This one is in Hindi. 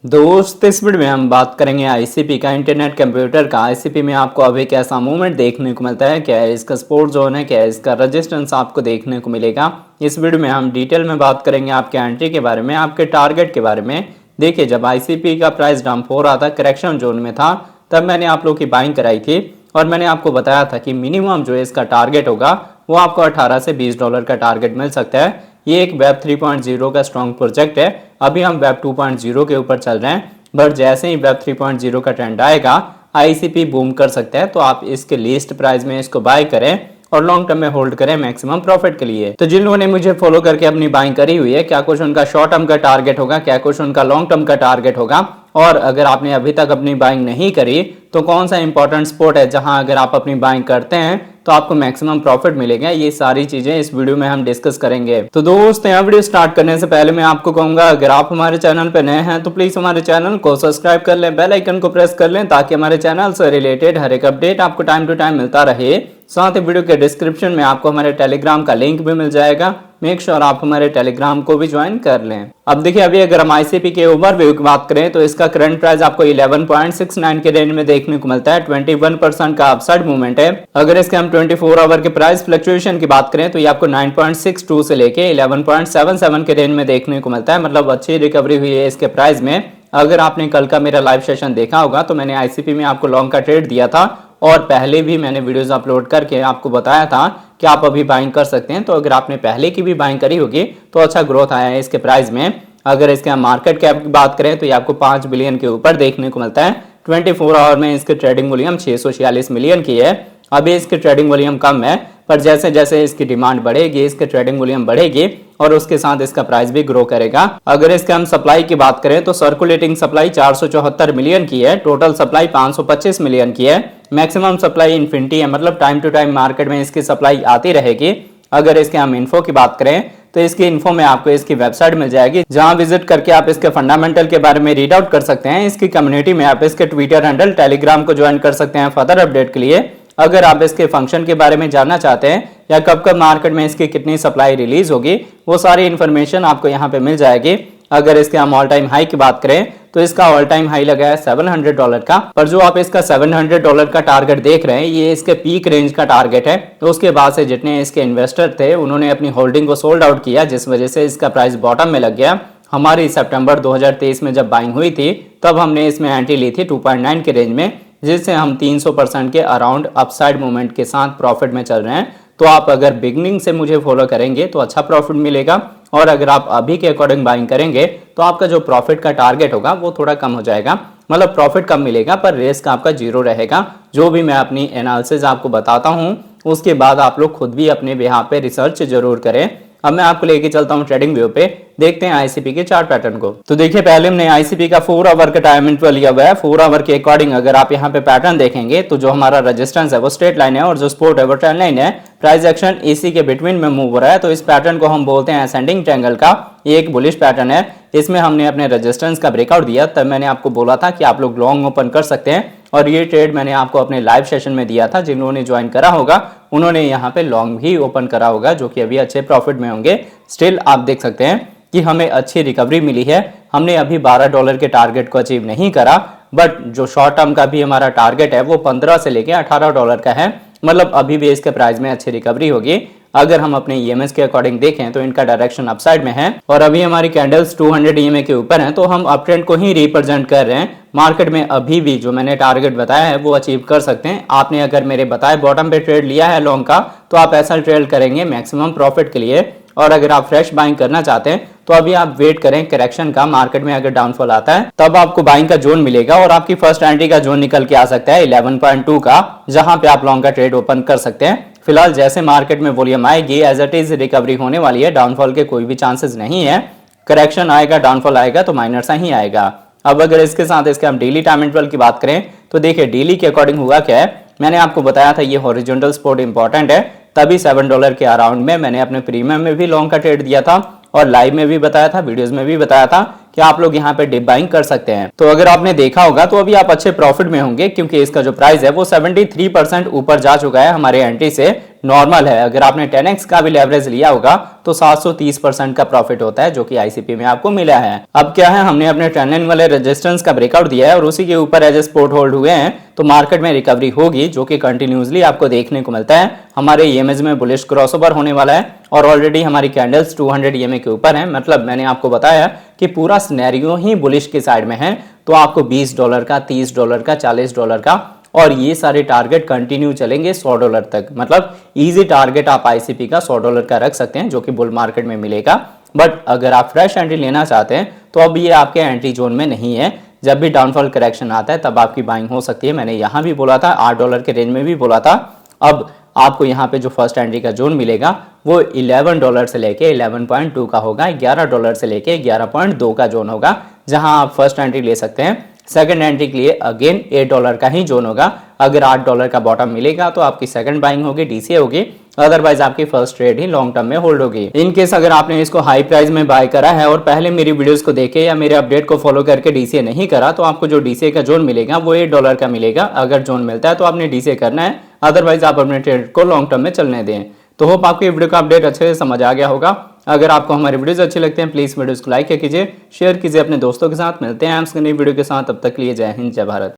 दोस्त इस वीडियो में हम बात करेंगे आईसीपी का, इंटरनेट कंप्यूटर का। आईसीपी में आपको अभी कैसा मूवमेंट देखने को मिलता है, क्या है इसका सपोर्ट जोन है, क्या है इसका रेजिस्टेंस आपको देखने को मिलेगा। इस वीडियो में हम डिटेल में बात करेंगे आपके एंट्री के बारे में, आपके टारगेट के बारे में। देखिए, जब आईसीपी का प्राइस डंप हो रहा था, करेक्शन जोन में था, तब मैंने आप लोग की बाइंग कराई थी और मैंने आपको बताया था कि मिनिमम जो है इसका टारगेट होगा वो आपको 18 से 20 डॉलर का टारगेट मिल सकता है। ये एक वेब 3.0 का स्ट्रॉन्ग प्रोजेक्ट है। अभी हम वेब 2.0 के ऊपर चल रहे हैं, बट जैसे ही वेब 3.0 का ट्रेंड आएगा आईसीपी बूम कर सकता है। तो आप इसके लीस्ट प्राइस में इसको बाय करें और लॉन्ग टर्म में होल्ड करें मैक्सिमम प्रॉफिट के लिए। तो जिन लोगों ने मुझे फॉलो करके अपनी बाइंग करी हुई है, क्या कुछ उनका शॉर्ट टर्म का टारगेट होगा, क्या कुछ उनका लॉन्ग टर्म का टारगेट होगा, और अगर आपने अभी तक अपनी बाइंग नहीं करी तो कौन सा इंपॉर्टेंट स्पॉट है जहां अगर आप अपनी बाइंग करते हैं तो आपको मैक्सिमम प्रॉफिट मिलेगा, ये सारी चीजें इस वीडियो में हम डिस्कस करेंगे। तो दोस्तों, यह वीडियो स्टार्ट करने से पहले मैं आपको कहूंगा, अगर आप हमारे चैनल पर नए हैं तो प्लीज हमारे चैनल को सब्सक्राइब कर लें, बेल आइकन को प्रेस कर लें ताकि हमारे चैनल से रिलेटेड हर एक अपडेट आपको टाइम टू टाइम मिलता रहे। साथ ही वीडियो के डिस्क्रिप्शन में आपको हमारे टेलीग्राम का लिंक भी मिल जाएगा, मेक श्योर आप हमारे टेलीग्राम को भी ज्वाइन कर लें। अब देखिए, अभी अगर हम आईसीपी के ओवरव्यू की बात करें तो इसका करंट प्राइस आपको 11.69 के रेंज में देखने को मिलता है। 21% का अपसाइड मूवमेंट है। अगर इसके हम 24 आवर के प्राइस फ्लक्चुएशन की बात करें तो ये आपको 9.62 से लेके 11.77 के रेंज में देखने को मिलता है। मतलब अच्छी रिकवरी हुई है इसके प्राइस में। अगर आपने कल का मेरा लाइव सेशन देखा होगा तो मैंने आईसीपी में आपको लॉन्ग का ट्रेड दिया था और पहले भी मैंने वीडियोस अपलोड करके आपको बताया था कि आप अभी बाइंग कर सकते हैं। तो अगर आपने पहले की भी बाइंग करी होगी तो अच्छा ग्रोथ आया है इसके प्राइस में। अगर इसके हम मार्केट कैप की बात करें तो ये आपको 5 बिलियन के ऊपर देखने को मिलता है। 24 आवर में इसके ट्रेडिंग वॉल्यूम 646 मिलियन की है। अभी इसकी ट्रेडिंग वॉल्यूम कम है, पर जैसे जैसे इसकी डिमांड बढ़ेगी इसके ट्रेडिंग वॉल्यूम बढ़ेगी और उसके साथ इसका प्राइस भी ग्रो करेगा। अगर इसके हम सप्लाई की बात करें तो सर्कुलेटिंग सप्लाई 474 मिलियन की है, टोटल सप्लाई 525 मिलियन की है, मैक्सिमम सप्लाई इन्फिनिटी है, मतलब टाइम टू टाइम मार्केट में इसकी सप्लाई आती रहेगी। अगर इसके हम इन्फो की बात करें तो इसकी इन्फो में आपको इसकी वेबसाइट मिल जाएगी, जहां विजिट करके आप इसके फंडामेंटल के बारे में रीड आउट कर सकते हैं। इसकी कम्युनिटी में आप इसके ट्विटर हैंडल, टेलीग्राम को ज्वाइन कर सकते हैं फर्दर अपडेट के लिए। अगर आप इसके फंक्शन के बारे में जानना चाहते हैं या कब कब मार्केट में इसकी कितनी सप्लाई रिलीज होगी, वो सारी इन्फॉर्मेशन आपको यहाँ पे मिल जाएगी। अगर इसके हम ऑल टाइम हाई की बात करें तो इसका ऑल टाइम हाई लगा है $700 का, पर जो आप इसका $700 का टारगेट देख रहे हैं ये इसके पीक रेंज का टारगेट है। तो उसके बाद से जितने इसके इन्वेस्टर थे उन्होंने अपनी होल्डिंग को सोल्ड आउट किया, जिस वजह से इसका प्राइस बॉटम में लग गया। हमारी सितंबर 2023 में जब बाइंग हुई थी तब हमने इसमें एंट्री ली थी 2.9 के रेंज में, जिससे हम 300% के अराउंड अपसाइड मूवमेंट के साथ प्रॉफिट में चल रहे हैं। तो आप अगर बिगनिंग से मुझे फॉलो करेंगे तो अच्छा प्रॉफिट मिलेगा, और अगर आप अभी के अकॉर्डिंग बाइंग करेंगे तो आपका जो प्रॉफिट का टारगेट होगा वो थोड़ा कम हो जाएगा। मतलब प्रॉफिट कम मिलेगा पर रिस्क आपका जीरो रहेगा। जो भी मैं अपनी एनालिसिस आपको बताता हूँ उसके बाद आप लोग खुद भी अपने बिहाफ पे रिसर्च जरूर करें। अब मैं आपको लेके चलता हूँ ट्रेडिंग व्यू पे, देखते हैं आईसीपी के चार्ट पैटर्न को। तो देखिए, पहले हमने आईसीपी का 4 आवर का टाइम इंटरवल लिया हुआ है। 4 आवर के अकॉर्डिंग अगर आप यहाँ पे पैटर्न देखेंगे तो जो हमारा रेजिस्टेंस है वो स्ट्रेट लाइन है और जो सपोर्ट है वो ट्रेंड लाइन है। प्राइस एक्शन इसी के बिटवीन में मूव हो रहा है, तो इस पैटर्न को हम बोलते हैं असेंडिंग ट्रायंगल का। ये एक बुलिश पैटर्न है। इसमें हमने अपने रेजिस्टेंस का ब्रेकआउट दिया, तब मैंने आपको बोला था कि आप लोग लॉन्ग ओपन कर सकते हैं, और ये ट्रेड मैंने आपको अपने लाइव सेशन में दिया था। जिन लोगों ने ज्वाइन करा होगा उन्होंने यहाँ पे लॉन्ग भी ओपन करा होगा, जो कि अभी अच्छे प्रॉफिट में होंगे। स्टिल आप देख सकते हैं कि हमें अच्छी रिकवरी मिली है। हमने अभी $12 के टारगेट को अचीव नहीं करा, बट जो शॉर्ट टर्म का भी हमारा टारगेट है वो 15 से लेके $18 का है। मतलब अभी भी इसके प्राइस में अच्छी रिकवरी होगी। अगर हम अपने ईएमएस के अकॉर्डिंग देखें तो इनका डायरेक्शन अपसाइड में है और अभी हमारी कैंडल्स 200 ईएमए के ऊपर हैं, तो हम अप ट्रेंड को ही रिप्रेजेंट कर रहे हैं। मार्केट में अभी भी जो मैंने टारगेट बताया है वो अचीव कर सकते हैं। आपने अगर मेरे बताए बॉटम पे ट्रेड लिया है लॉन्ग का तो आप ऐसा ट्रेड करेंगे मैक्सिमम प्रॉफिट के लिए। और अगर आप फ्रेश बाइंग करना चाहते हैं तो अभी आप वेट करें करेक्शन का। मार्केट में अगर डाउनफॉल आता है तब आपको बाइंग का जोन मिलेगा और आपकी फर्स्ट एंट्री का जोन निकल के आ सकता है 11.2 का, जहां पे आप लॉन्ग का ट्रेड ओपन कर सकते हैं। फिलहाल जैसे मार्केट में वॉल्यूम आएगी एज इट इज रिकवरी होने वाली है, डाउनफॉल के कोई भी चांसेस नहीं है। करेक्शन आएगा, डाउनफॉल आएगा तो माइनर सा ही आएगा। अब अगर इसके साथ इसके हम डेली टाइम इंटरवल की बात करें तो देखिए डेली के अकॉर्डिंग हुआ क्या है। मैंने आपको बताया था ये हॉरिजॉन्टल सपोर्ट इंपॉर्टेंट है, तभी $7 के अराउंड में मैंने अपने प्रीमियम में भी लॉन्ग का ट्रेड दिया था और लाइव में भी बताया था, वीडियोस में भी बताया था कि आप लोग यहाँ पे डिप बाइंग कर सकते हैं। तो अगर आपने देखा होगा तो अभी आप अच्छे प्रॉफिट में होंगे, क्योंकि इसका जो प्राइस है वो 73% ऊपर जा चुका है हमारे एंट्री से। नॉर्मल है। अगर आपने 10x का भी लेवरेज लिया होगा तो 730% का प्रॉफिट होता है जो कि आईसीपी में आपको मिला है। अब क्या है, हमने अपने ट्रेंड लाइन वाले रेजिस्टेंस का ब्रेकआउट दिया है और उसी के ऊपर एज ए सपोर्ट होल्ड हुए हैं, तो मार्केट में रिकवरी होगी जो कि कंटिन्यूसली आपको देखने को मिलता है। हमारे ईएमएस में बुलिश क्रॉसओवर होने वाला है और ऑलरेडी हमारी कैंडल्स 200 ईएमए के ऊपर है। मतलब मैंने आपको बताया कि पूरा सिनेरियो ही बुलिश के साइड में है, तो आपको $20 का, $30 का, $40 का और ये सारे टारगेट कंटिन्यू चलेंगे $100 तक। मतलब इजी टारगेट आप आईसीपी का $100 का रख सकते हैं जो कि बुल मार्केट में मिलेगा। बट अगर आप फ्रेश एंट्री लेना चाहते हैं तो अब ये आपके एंट्री जोन में नहीं है। जब भी डाउनफॉल करेक्शन आता है तब आपकी बाइंग हो सकती है। मैंने यहाँ भी बोला था, $8 के रेंज में भी बोला था। अब आपको यहाँ पे जो फर्स्ट एंट्री का जोन मिलेगा वो $11 से लेके 11.2 का होगा, $11 से लेके 11.2 का जोन होगा जहां आप फर्स्ट एंट्री ले सकते हैं। सेकंड एंट्री के लिए अगेन $8 का ही जोन होगा। अगर $8 का बॉटम मिलेगा तो आपकी सेकंड बाइंग होगी, डीसीए होगी, अदरवाइज आपकी फर्स्ट ट्रेड ही लॉन्ग टर्म में होल्ड होगी। इन केस अगर आपने इसको हाई प्राइस में बाय करा है और पहले मेरी वीडियोस को देखे या मेरे अपडेट को फॉलो करके डीसीए नहीं करा तो आपको जो डीसीए का जोन मिलेगा वो $8 का मिलेगा। अगर जोन मिलता है तो आपने डीसीए करना है, अदरवाइज आप अपने ट्रेड को लॉन्ग टर्म में चलने दें। तो होप आपको ये वीडियो का अपडेट अच्छे से समझ आ गया होगा। अगर आपको हमारे वीडियोस अच्छे लगते हैं प्लीज वीडियोस को लाइक कीजिए, शेयर कीजिए अपने दोस्तों के साथ। मिलते हैं आपसे नई वीडियो के साथ, तब तक के लिए जय हिंद, जय भारत।